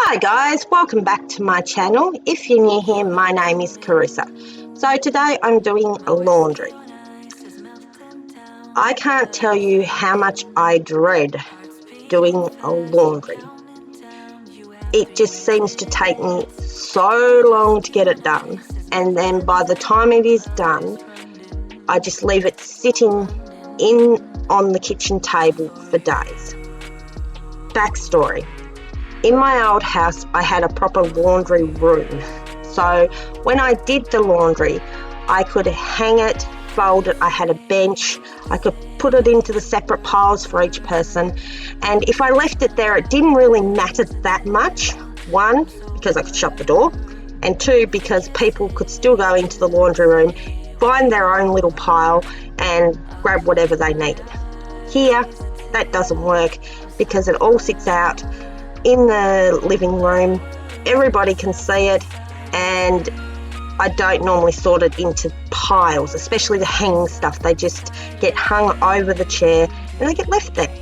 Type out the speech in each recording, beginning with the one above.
Hi guys, welcome back to my channel. If you're new here, my name is Carissa. So today I'm doing laundry. I can't tell you how much I dread doing laundry. It just seems to take me so long to get it done, and then by the time it is done, I just leave it sitting on the kitchen table for days. Backstory. In my old house, I had a proper laundry room. So when I did the laundry, I could hang it, fold it, I had a bench, I could put it into the separate piles for each person. And if I left it there, it didn't really matter that much. One, because I could shut the door, and two, because people could still go into the laundry room, find their own little pile and grab whatever they needed. Here, that doesn't work because it all sits out in the living room. Everybody can see it, and I don't normally sort it into piles, especially the hanging stuff. They just get hung over the chair and they get left there.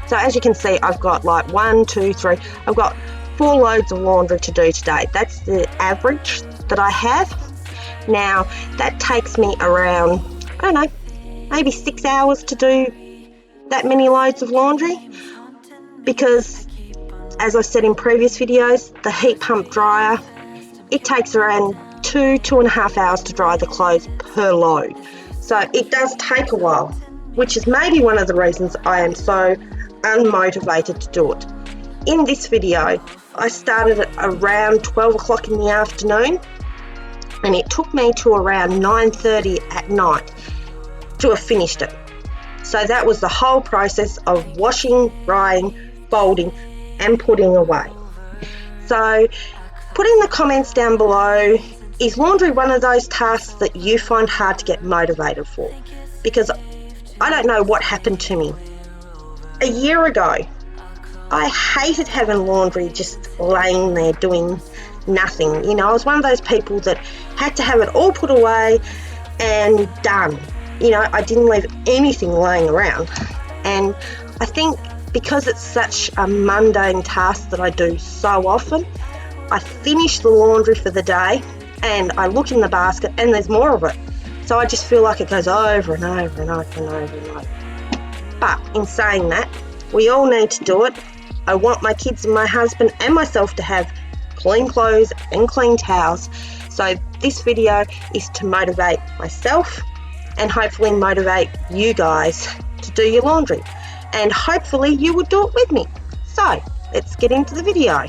So as you can see, I've got like 1, 2, 3, I've got 4 loads of laundry to do today. That's the average that I have. Now that takes me around, I don't know, maybe 6 hours to do that many loads of laundry, because as I said in previous videos, the heat pump dryer, it takes around 2.5 hours to dry the clothes per load. So it does take a while, which is maybe one of the reasons I am so unmotivated to do it. In this video, I started at around 12 o'clock in the afternoon, and it took me to around 9:30 at night to have finished it. So that was the whole process of washing, drying, folding, and putting away. So put in the comments down below, is laundry one of those tasks that you find hard to get motivated for? Because I don't know what happened to me. A year ago, I hated having laundry just laying there doing nothing. You know, I was one of those people that had to have it all put away and done. You know, I didn't leave anything laying around. And I think because it's such a mundane task that I do so often, I finish the laundry for the day and I look in the basket and there's more of it. So I just feel like it goes over and over and over and over and over. But in saying that, we all need to do it. I want my kids and my husband and myself to have clean clothes and clean towels. So this video is to motivate myself and hopefully motivate you guys to do your laundry. And hopefully you will do it with me. So let's get into the video.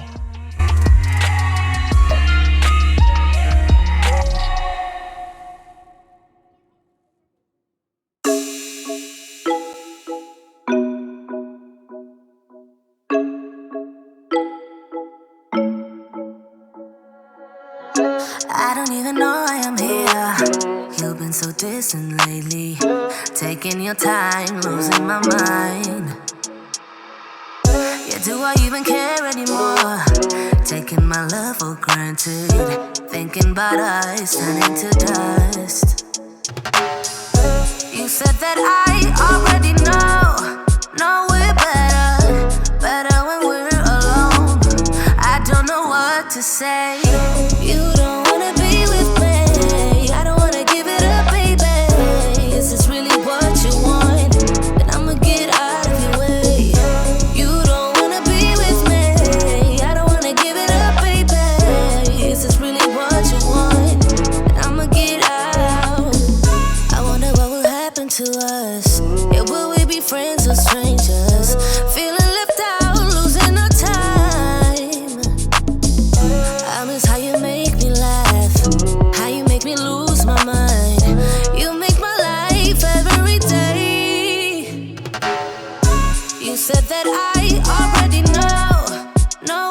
I don't even know I am here. You've been so distant lately, taking your time, losing my mind. Yeah, do I even care anymore? Taking my love for granted, thinking about us turning to dust. You said that I already know we're better when we're alone. I don't know what to say. You don't wanna be with me, I don't wanna give it up, baby. Is this really what you want? Then I'ma get out of your way. You don't wanna be with me, I don't wanna give it up, baby. Is this really what you want? Then I'ma get out. I wonder what will happen to us. Yeah, will we be friends or strangers? Feeling left out, losing our time. I miss how you make me laugh, how you make me lose my mind. You make my life every day. You said that I already know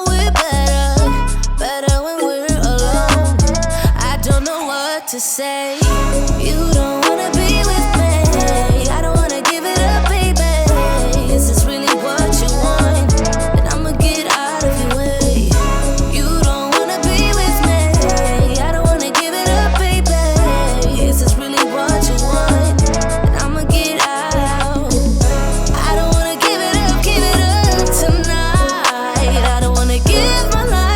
we're better when we're alone. I don't know what to say. You don't wanna be with me, I don't wanna give it up, baby. Is this really what you want? Then I'ma get out of your way. You don't wanna be with me, I don't wanna give it up, baby. Is this really what you want? Then I'ma get out. I don't wanna give it up tonight. I don't wanna give my life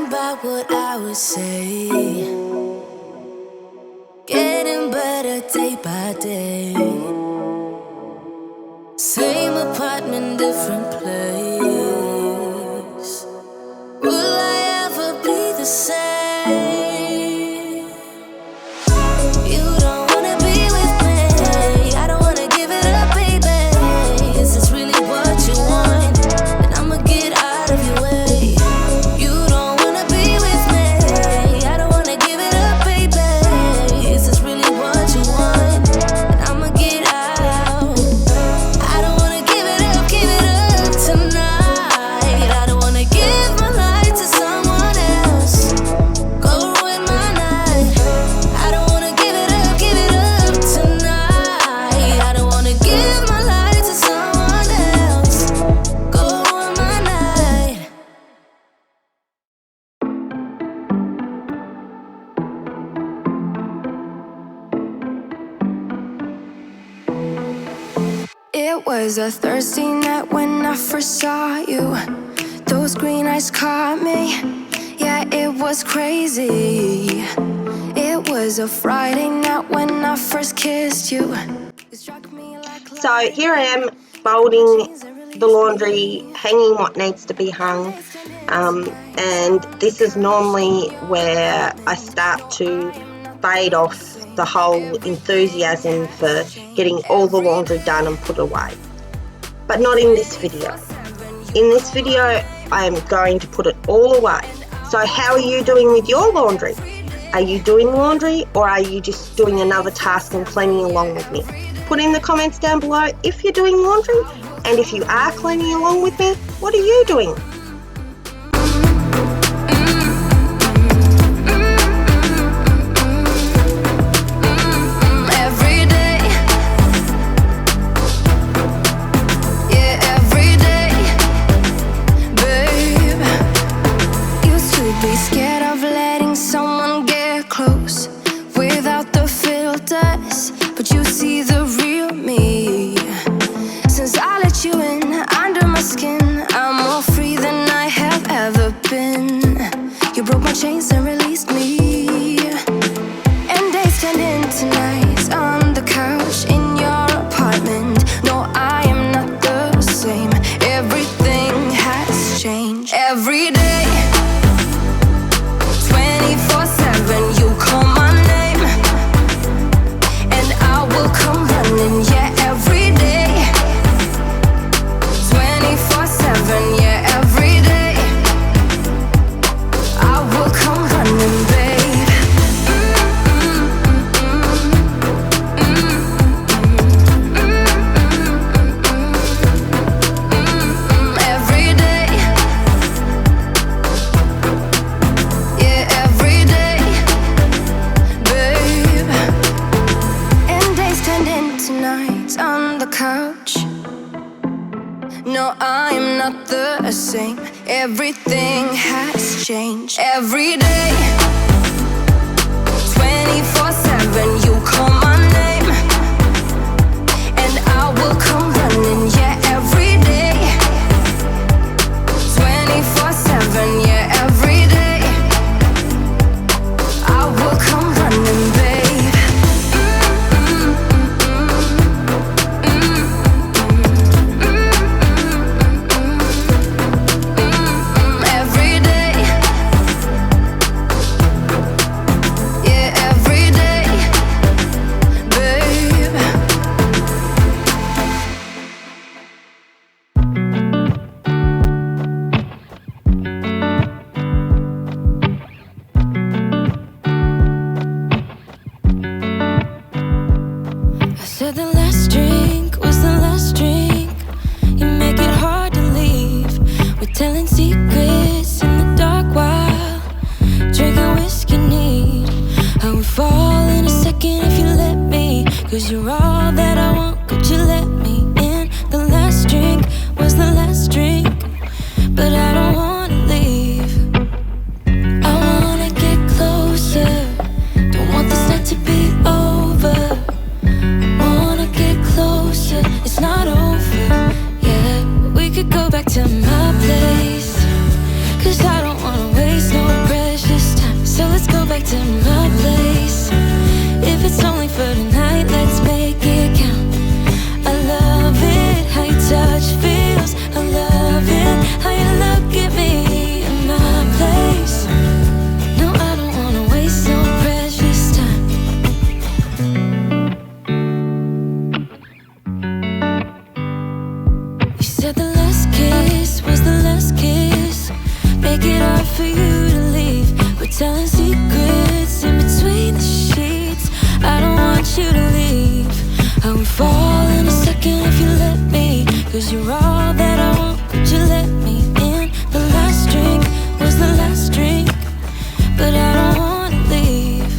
about what I would say. Getting better day by day. Same apartment, different place. Will I ever be the same? You don't wanna be with me. I don't wanna give it up, baby. Is this really what you want? And I'ma get out of your way. You don't wanna be with me. I don't wanna give it up, baby. Is this really what you want? And I'ma get out. I don't wanna give it up tonight. I don't wanna give my life to someone else. Go ruin my night. I don't wanna give it up tonight. I don't wanna give my life to someone else. Go ruin my night. It was a Thursday night when I first saw you. Those green eyes caught me. Yeah, it was crazy. It was a Friday night when I first kissed you. You struck me like So here I am folding the laundry, hanging what needs to be hung, and this is normally where I start to fade off the whole enthusiasm for getting all the laundry done and put away. But not in this video. In this video, I am going to put it all away. So how are you doing with your laundry? Are you doing laundry, or are you just doing another task and cleaning along with me? Put in the comments down below if you're doing laundry, and if you are cleaning along with me, what are you doing? every day. Yeah, every day, babe. Used to be scared of letting someone get close without the filters, but you see the real me. Since I let you in under my skin, I'm more free than I have ever been. You broke my chains and released me. And days turned into nights on the couch in your apartment. No, I am not the same. Everything has changed. Every day, 24/7, you call my name, and I will come running. Yeah, every day, 24/7. Yeah, every day, I will come running, babe. Every day, yeah, every day, babe. And days turned into nights on the couch. No, I'm not the same. Everything has changed. Every day, 24/7, you call my name, and I will come running. Yeah, every day, 24/7. Yeah, every day, I will come running, babe. Every day, yeah, every day, make it hard for you to leave. We're telling secrets in between the sheets. I don't want you to leave. I would fall in a second if you let me, 'cause you're all that I want, would you let me in? The last drink was the last drink, but I don't wanna leave.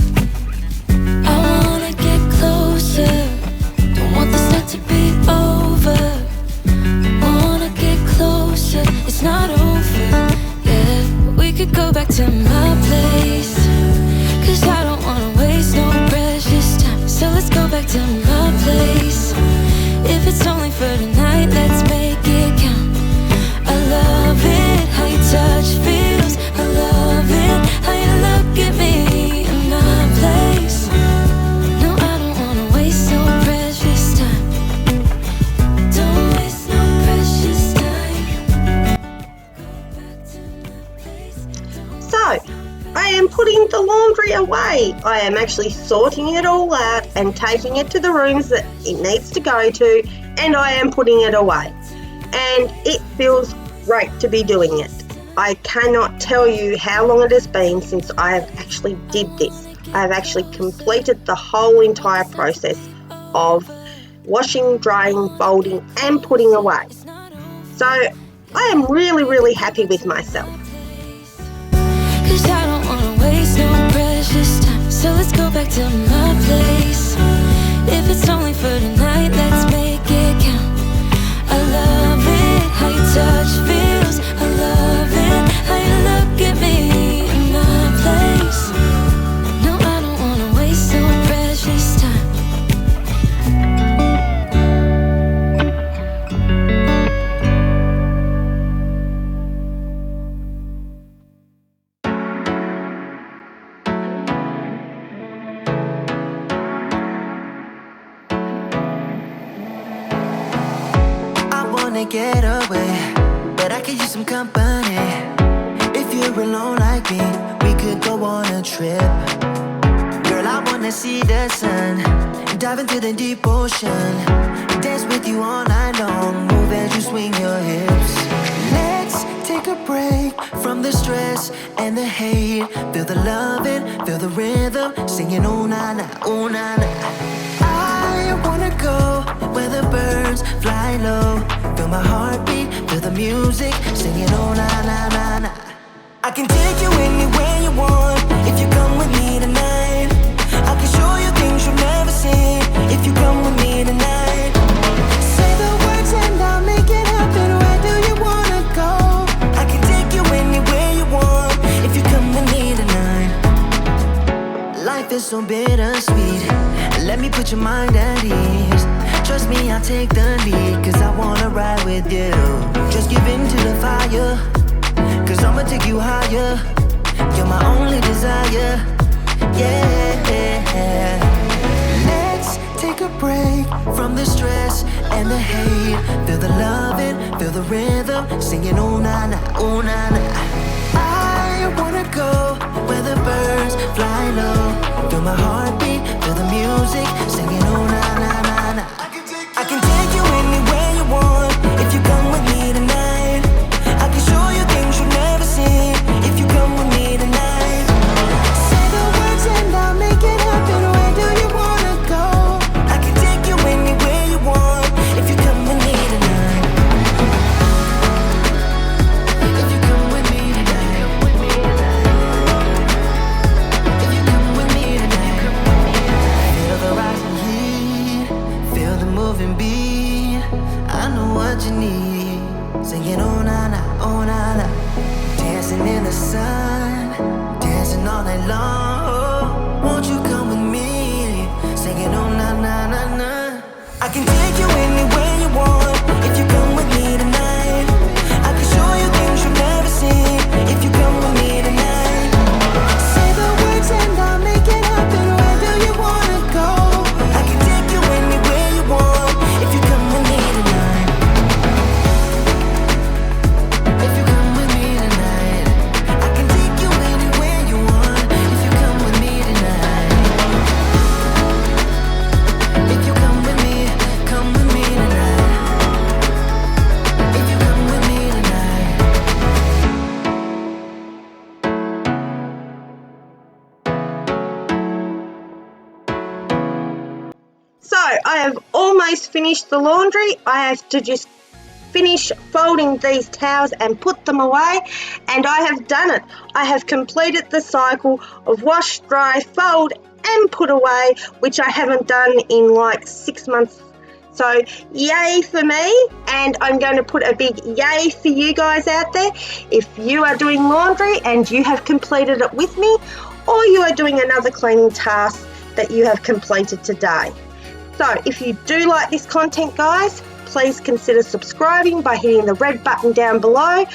I wanna get closer, don't want this night to be over. I wanna get closer, it's not over, yeah. We could go back to my place, 'cause I don't wanna waste no precious time. So let's go back to my place. If it's only for tonight, let's make it count. I love it, how your touch feels. I love it, how you look at me in my place. No, I don't wanna waste no precious time. Don't waste no precious time. Go back to my place. So, I am putting the laundry away. I am actually sorting it all out and taking it to the rooms that it needs to go to, and I am putting it away. And it feels great to be doing it. I cannot tell you how long it has been since I have actually did this. I have actually completed the whole entire process of washing, drying, folding, and putting away. So I am really, really happy with myself. 'Cause I don't wanna waste no precious time. So let's go back to my place. If it's only for tonight, let's make it count. I love it, how your touch feels. I love it, how you look at me in my place. No, I don't wanna waste no precious time. Get away, but I could use some company. If you're alone like me, we could go on a trip. Girl, I wanna see the sun, dive into the deep ocean, dance with you all night long, move as you swing your hips. Let's take a break from the stress and the hate. Feel the loving, feel the rhythm, singing oh na na, oh na na. I wanna go where the birds fly low. Feel my heartbeat, feel the music, singing oh na na na na. I can take you anywhere you want, if you come with me tonight. I can show you things you've never seen, if you come with me tonight. Say the words and I'll make it happen, where do you wanna go? I can take you anywhere you want, if you come with me tonight. Life is so bittersweet, let me put your mind at ease. Trust me, I'll take the lead, 'cause I wanna ride with you. Just give in to the fire, 'cause I'ma take you higher. You're my only desire, yeah. Let's take a break from the stress and the hate. Feel the loving, feel the rhythm, singing oh na na, oh na na. I wanna go where the birds fly low. Feel my heartbeat, feel the music, singing oh na na na na. I can take you anywhere you want, if you come with me tonight. I can show you things you've never seen, if you come with me tonight. Say the words and I'll make it happen, where do you wanna go? I can take you anywhere you want, if you come with me tonight. If you come with me tonight. If you come with me tonight. Feel the rising I have almost finished the laundry. I have to just finish folding these towels and put them away, and I have done it. I have completed the cycle of wash, dry, fold and put away, which I haven't done in like 6 months. So yay for me, and I'm going to put a big yay for you guys out there if you are doing laundry and you have completed it with me, or you are doing another cleaning task that you have completed today. So if you do like this content, guys, please consider subscribing by hitting the red button down below.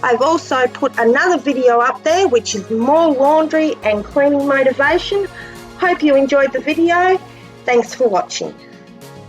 I've also put another video up there which is more laundry and cleaning motivation. Hope you enjoyed the video. Thanks for watching.